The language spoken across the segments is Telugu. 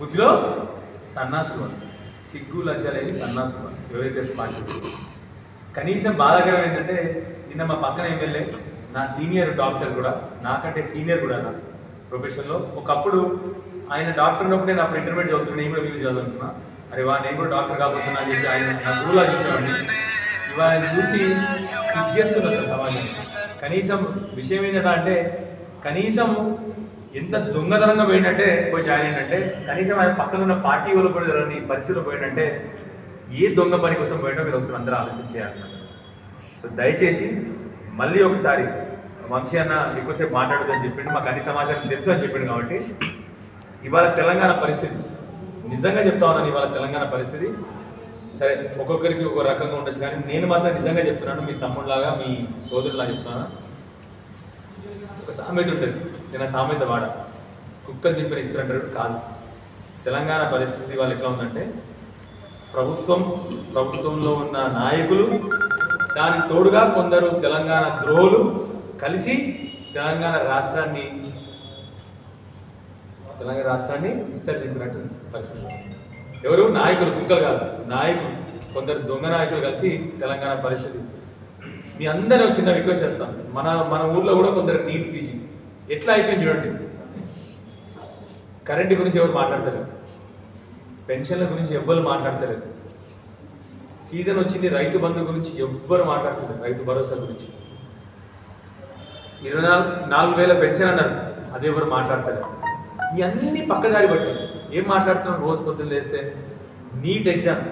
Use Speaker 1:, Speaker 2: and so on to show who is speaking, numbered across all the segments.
Speaker 1: బుద్ధిలో సన్నాసులు, సిగ్గు లజ్జ లేని సన్నాసులు ఎవరైతే పార్టీ. కనీసం బాధాకరం ఏంటంటే నిన్న మా పక్కన ఎమ్మెల్యే నా సీనియర్ డాక్టర్ కూడా, నాకంటే సీనియర్ కూడా నా ప్రొఫెషన్లో. ఒకప్పుడు ఆయన డాక్టర్ ఉన్నప్పుడు నేను అప్పుడు ఇంటర్మీడియట్ చదువుతున్నా, నేను కూడా యూజ్ చదువుతున్నా. అరే నేను కూడా డాక్టర్ కాబోతున్నా అని చెప్పి ఆయన నా గురువులా చూసేవాడిని. ఇవాళ ఆయన చూసి సిగ్గేస్తుంది అసలు సమాజం. కనీసం విషయం ఏంటంటే అంటే కనీసం ఎంత దొంగతనంగా పోయినట్టే పోయి జాయిన్ ఏంటంటే కనీసం ఆయన పక్కన ఉన్న పార్టీ వాళ్ళు కూడా జరగని పరిస్థితిలో పోయినట్టే ఏ దొంగ పని కోసం పోయినో మీరు ఒకసారి అందరూ ఆలోచన చేయాలన్నమాట. సో దయచేసి మళ్ళీ ఒకసారి వంశీ అన్న ఎక్కువసేపు మాట్లాడుతుందని చెప్పిండు, మాకు అన్ని సమాచారం తెలుసు అని చెప్పిండు. కాబట్టి ఇవాళ తెలంగాణ పరిస్థితి నిజంగా చెప్తా ఉన్నాను. ఇవాళ తెలంగాణ పరిస్థితి సరే ఒక్కొక్కరికి ఒక్కొక్క రకంగా ఉండొచ్చు, కానీ నేను మాత్రం నిజంగా చెప్తున్నాను, మీ తమ్ముళ్ళలాగా మీ సోదరులా చెప్తున్నాను. ఒక సామెత ఉంటుంది, నేను ఆ సామెత వాడ, కుక్కలు దింపిన ఇస్తారంటారు కాదు. తెలంగాణ పరిస్థితి వాళ్ళు ఎట్లా ఉందంటే ప్రభుత్వంలో ఉన్న నాయకులు, దానికి తోడుగా కొందరు తెలంగాణ ద్రోహులు కలిసి తెలంగాణ రాష్ట్రాన్ని ఇస్తారు చెప్పినట్టు పరిస్థితి. ఎవరు నాయకులు, కుక్కలు కాదు, నాయకులు, కొందరు దొంగ నాయకులు కలిసి తెలంగాణ పరిస్థితి. మీ అందరూ చిన్న రిక్వెస్ట్ చేస్తాం, మన ఊర్లో కూడా కొందరు నీట్ పీజీ ఎట్లా అయిపోయింది చూడండి. కరెంటు గురించి ఎవరు మాట్లాడతలేరు, పెన్షన్ల గురించి ఎవ్వరు మాట్లాడతలేరు. సీజన్ వచ్చింది, రైతు బంధు గురించి ఎవ్వరు మాట్లాడతలేరు, రైతు భరోసా గురించి. 24,000 పెన్షన్ అన్నారు, అది ఎవరు మాట్లాడతలేరు. ఇవన్నీ పక్కదారి పట్టాయి. ఏం మాట్లాడుతున్నాం, రోజు పొద్దున్న లేస్తే నీట్ ఎగ్జామ్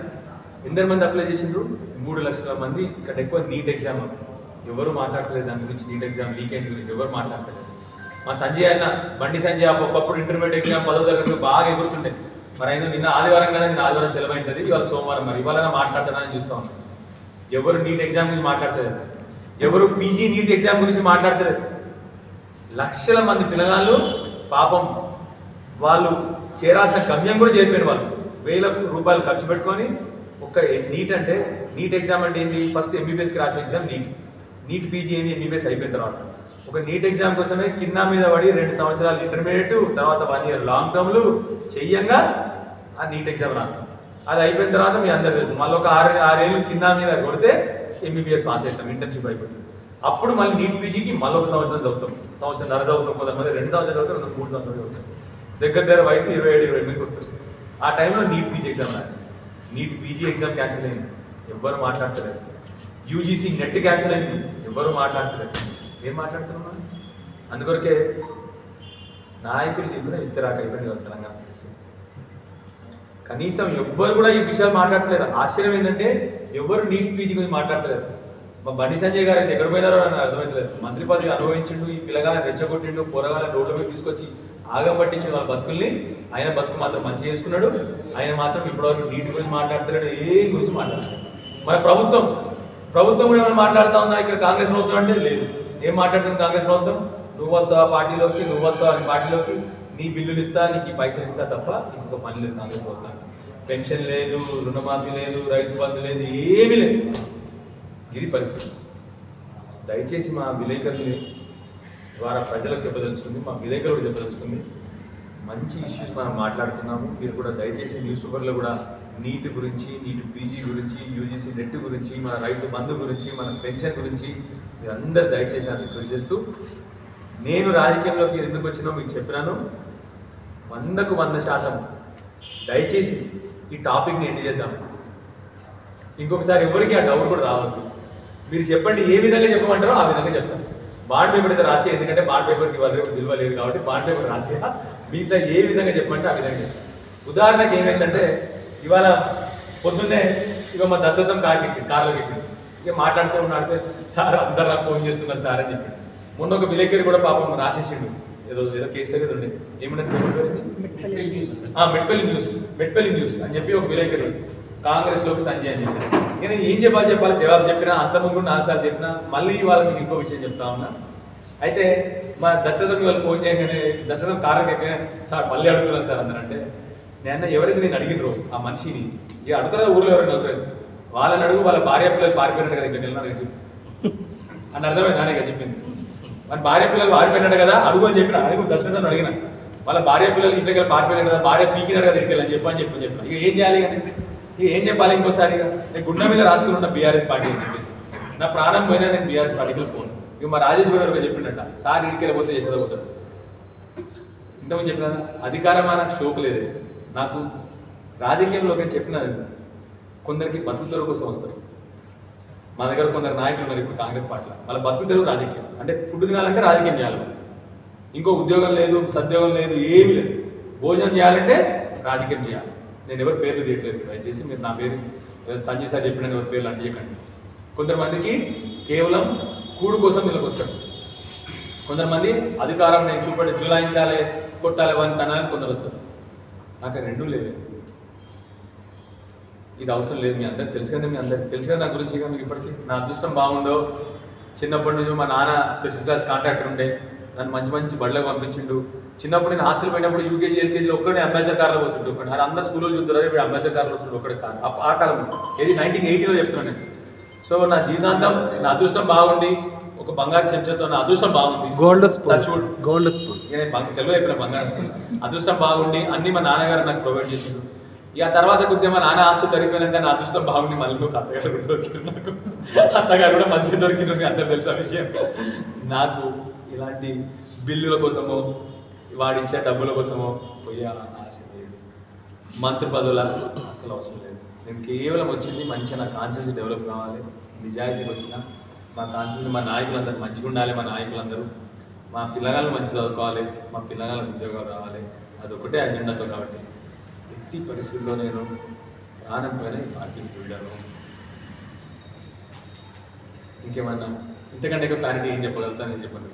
Speaker 1: ఎందరు మంది అప్లై చేసిండ్రు, 3 లక్షల మంది. ఇక్కడ ఎక్కువ నీట్ ఎగ్జామ్ ఎవరు మాట్లాడతలేదు, దాని గురించి నీట్ ఎగ్జామ్ వీకెండ్ గురించి ఎవరు మాట్లాడతలేదు. మా సంజయ్ అన్న, బండి సంజయ్ ఒకప్పుడు ఇంటర్మీడియట్ ఎగ్జామ్ 10వ తరగతి బాగా ఎగురుతుండే. మరి అయినా నిన్న ఆదివారం కదా, నేను ఆదివారం సెలవు ఉంటుంది, ఇవాళ సోమవారం, మరి ఇవాళ మాట్లాడతానని చూస్తూ ఉంటాను. ఎవరు నీట్ ఎగ్జామ్ గురించి మాట్లాడతలేదు, ఎవరు పీజీ నీట్ ఎగ్జామ్ గురించి మాట్లాడతలేదు. లక్షల మంది పిల్లగాళ్ళు పాపం వాళ్ళు చేరాల్సిన గమ్యం కూడా చేరిపోయిన వాళ్ళు 1,000 రూపాయలు ఖర్చు పెట్టుకొని ఒక నీట్ ఎగ్జామ్ అంటే ఏంటి, ఫస్ట్ ఎంబీబీఎస్కి రాసే ఎగ్జామ్ నీట్ పీజీ ఏంది, ఎంబీబీఎస్ అయిపోయిన తర్వాత ఒక నీట్ ఎగ్జామ్ కోసమే కింద మీద పడి 2 సంవత్సరాలు ఇంటర్మీడియట్, తర్వాత 1 ఇయర్ లాంగ్ టర్మ్లు చెయ్యంగా ఆ నీట్ ఎగ్జామ్ రాస్తాం. అది అయిపోయిన తర్వాత మీ అందరూ తెలుసు, మళ్ళీ ఒక 6 ఏళ్ళు కింద మీద కొడితే ఎంబీబీఎస్ పాస్ అవుతాం, ఇంటర్న్షిప్ అయిపోతుంది. అప్పుడు మళ్ళీ నీట్ పీజీకి మళ్ళీ 1 సంవత్సరం చదువుతాం, సంవత్సరం చదువుతాం, కొంతమంది 2 సంవత్సరాలు చదువుతాం, 3 సంవత్సరాలు చదువుతాం. దగ్గర వయసు 27-28 వస్తుంది. ఆ టైంలో నీట్ పీజీ ఎగ్జామ్ రాదు. నీట్ పీజీ ఎగ్జామ్ క్యాన్సిల్ అయింది, ఎవ్వరు మాట్లాడతలేదు. యూజీసీ నెట్ క్యాన్సిల్ అయింది, ఎవ్వరు మాట్లాడతలేదు. ఏం మాట్లాడుతున్నాం? అందుకొరకే నాయకులు చెప్పిన ఇస్తరాక అయిపోయింది కదా తెలంగాణ పరిస్థితి. కనీసం ఎవ్వరు కూడా ఈ విషయాలు మాట్లాడతలేరు. ఆశ్చర్యం ఏంటంటే ఎవరు నీట్ పీజీ గురించి మాట్లాడతలేరు. మా బండి సంజయ్ గారు అయితే ఎక్కడ పోయినారో అని అర్థమవుతలేదు. మంత్రి పదవి అనుభవించిండు, ఈ పిల్లగాలను రెచ్చగొట్టిండు, పోరగాలను రోడ్ల మీద తీసుకొచ్చి ఆగం పట్టించిన వాళ్ళ బతుకుల్ని. ఆయన బతుకు మాత్రం మంచి చేసుకున్నాడు. ఆయన మాత్రం ఇప్పటివరకు నీటి గురించి మాట్లాడుతున్నాడు, ఏ గురించి మాట్లాడుతున్నాడు. మన ప్రభుత్వం కూడా ఏమైనా మాట్లాడుతూ ఉందా ఇక్కడ కాంగ్రెస్ ప్రభుత్వం అంటే? లేదు. ఏం మాట్లాడుతుంది కాంగ్రెస్ ప్రభుత్వం? నువ్వు వస్తావా పార్టీలోకి, నువ్వు వస్తావా అని పార్టీలోకి, నీ బిల్లులు ఇస్తా, నీకు ఈ పైసలు ఇస్తా తప్ప ఇంకొక పని లేదు కాంగ్రెస్ ప్రభుత్వం. పెన్షన్ లేదు, రుణమాఫీ లేదు, రైతు బంధు లేదు, ఏమీ లేదు. ఇది పరిస్థితి. దయచేసి మా విలేకరుల్ని ద్వారా ప్రజలకు చెప్పదలుచుకుంది, మా విలేకరులు చెప్పదలుచుకుంది, మంచి ఇష్యూస్ మనం మాట్లాడుతున్నాము. మీరు కూడా దయచేసి న్యూస్ పేపర్లో కూడా నీట్ గురించి, నీట్ పీజీ గురించి, యూజీసీ నెట్ గురించి, మన రైతు బంధు గురించి, మన పెన్షన్ గురించి మీరందరూ దయచేసి అని రిక్వెస్ట్ చేస్తూ, నేను రాజకీయంలోకి ఎందుకు వచ్చినా మీకు చెప్పినాను. 100కు 100% దయచేసి ఈ టాపిక్ని ఎండ్ చేద్దాం. ఇంకొకసారి ఎవరికి ఆ డౌట్ కూడా రావద్దు. మీరు చెప్పండి, ఏ విధంగా చెప్పమంటారో ఆ విధంగా చెప్తాను. బాండ్ పేపర్ అయితే రాసి, ఎందుకంటే బాండ్ పేపర్కి వాళ్ళు నిల్వలేదు కాబట్టి బాండ్ పేపర్ రాసి మిగతా ఏ విధంగా చెప్పమంటే ఆ విధంగా చెప్తాను. ఉదాహరణకి ఏమైందంటే ఇవాళ పొద్దున్నే ఇక మా దశరథం కార్లోకి ఎక్కింది. ఇక మాట్లాడుతూ ఉన్నాడితే, సార్ అందరు నాకు ఫోన్ చేస్తున్నారు సార్ అని చెప్పి. మొన్న ఒక విలేకరి కూడా పాపం రాసేసిండు, ఏదో కేసీఆర్ ఏదో ఉండే, ఏమిటంటే మెట్పల్లి న్యూస్ అని చెప్పి ఒక విలేకరి కాంగ్రెస్లోకి సంజయ్ అని చెప్పి. నేను ఏం చెప్పాలి జవాబు చెప్పినా, అంతకుముందు 4 సార్లు చెప్పినా, మళ్ళీ ఇవాళ మీకు ఇంకో విషయం చెప్తా ఉన్నా. అయితే మా దశరథం వాళ్ళు ఫోన్ చేయగానే దశరథం కార్కి ఎక్కగానే, సార్ మళ్ళీ అడుగుతున్నాను సార్ అందరంటే, నేను ఎవరైతే నేను అడిగినరు ఆ మనిషిని, ఇక అడుగుతారా ఊళ్ళో ఎవరైనా నలుగురు, వాళ్ళని అడుగు, వాళ్ళ భార్య పిల్లలు పారిపోయినట్టు కదా ఇక్కడ వెళ్ళినాడు అని అర్థమైంది. నానే కదా చెప్పింది, మన భార్య పిల్లలు పారిపోయినట్టు కదా అడుగు అని చెప్పిన. అడుగు దశరథం అడిగిన, వాళ్ళ భార్య పిల్లలు ఇంట్లోకి పారిపోయారు కదా, భార్య పీకినారు కదా ఇంటికి అని చెప్పని చెప్పిన ఇక ఏం చేయాలి కానీ ఇక ఏం చెప్పాలి ఇంకోసారి ఇక నేను గుండె మీద రాసుకుని ఉన్న బీఆర్ఎస్ పార్టీ అని చెప్పేసి నా ప్రాణం పోయినా నేను బీఆర్ఎస్ పార్టీకి పోను. ఇక మా రాజేష్ గారు చెప్పినట్ట సార్ ఇంటికి వెళ్ళిపోతే చేసేదా పోతాడు. ఇంతకుముందు చెప్పిన అధికారమా నాకు షోక్ లేదు. నాకు రాజకీయంలో చెప్పినది కొందరికి బతుకు తెరువు కోసం వస్తారు. మా దగ్గర కొందరు నాయకులు ఉన్నారు ఇప్పుడు కాంగ్రెస్ పార్టీలో, వాళ్ళ బతుకు తెరువు రాజకీయం అంటే ఫుడ్ తినాలంటే రాజకీయం చేయాలి, ఇంకో ఉద్యోగం లేదు సద్యోగం లేదు ఏమీ లేదు, భోజనం చేయాలంటే రాజకీయం చేయాలి. నేను ఎవరి పేర్లు తీయట్లేదు, దయచేసి మీరు నా పేరు సంజయ్ సార్ చెప్పిన ఎవరి పేర్లు అంటేయకండి. కొంతమందికి కేవలం కూడు కోసం వీళ్ళకి వస్తారు, కొంతమంది అధికారం నేను చూపడి జులాయించాలి కొట్టాలి అని తనాలని కొందరు వస్తారు. నాకు రెండూ లేవు, ఇది అవసరం లేదు. మీ అందరికి తెలుసు కదా, మీ అందరికి తెలుసు కదా నా గురించి. మీకు ఇప్పటికీ నా అదృష్టం బాగుందో, చిన్నప్పటి నుంచి మా నాన్న స్పెషల్ క్లాస్ కాంట్రాక్టర్ ఉండే, నన్ను మంచి మంచి బళ్ళకి పంపించిండు. చిన్నప్పుడు నేను హాస్టల్ పోయినప్పుడు యూకేజీ ఎల్కేజీలో ఒక్కడే అంబాసిడర్ కార్లో పోతుండే, ఒకటి అది అందరు స్కూల్లో చూద్దరు, ఇప్పుడు అంబాసిడర్ కార్లో వస్తుంది ఒకటి కాదు. ఆ కాలంలో ఏది 1980లో చెప్తున్నాను నేను. సో నా జీవితాంతం నా అదృష్టం బాగుండి ఒక బంగారు చెంచాతో నా అదృష్టం బాగుంది,
Speaker 2: గోల్డ్ స్పూన్
Speaker 1: నేను తెలుగు చెప్పిన బంగారు స్పూన్. అదృష్టం బాగుండి అన్ని మా నాన్నగారు నాకు ప్రొవైడ్ చేసిండు. ఇక తర్వాత కొద్దిగా మా నాన్న ఆస్తులు దొరికిపోయినాక నా అదృష్టం బాగుండి మళ్ళీ ఒక అత్తగారు కూడా దొరికింది నాకు. అత్తగారు కూడా మంచిగా దొరికింది, మీ అందరు తెలుసా విషయం. నాకు ఇలాంటి బిల్లుల కోసమో వాడిచ్చే డబ్బుల కోసమో పోయే ఆశ లేదు, మంత్రి పదవుల అసలు అవసరం లేదు. నేను కేవలం వచ్చింది మంచిగా నా కాన్షియస్ డెవలప్ కావాలి, నిజాయితీకి వచ్చిన మా కాన్షియస్ మా నాయకులందరూ మంచిగా ఉండాలి, మా నాయకులందరూ మా పిల్లగాళ్ళు మంచి చదువుకోవాలి, మా పిల్లగాళ్ళకి ఉద్యోగాలు రావాలి, అదొకటే అజెండాతో. కాబట్టి ఎట్టి పరిస్థితుల్లో నేను ప్రాణం పైన ఈ పార్టీకి వెళ్ళాను. ఇంకేమన్నా ఇంతకంటే ఎక్కువ క్లారిటీ ఏం చెప్పగలుగుతాను నేను చెప్పను.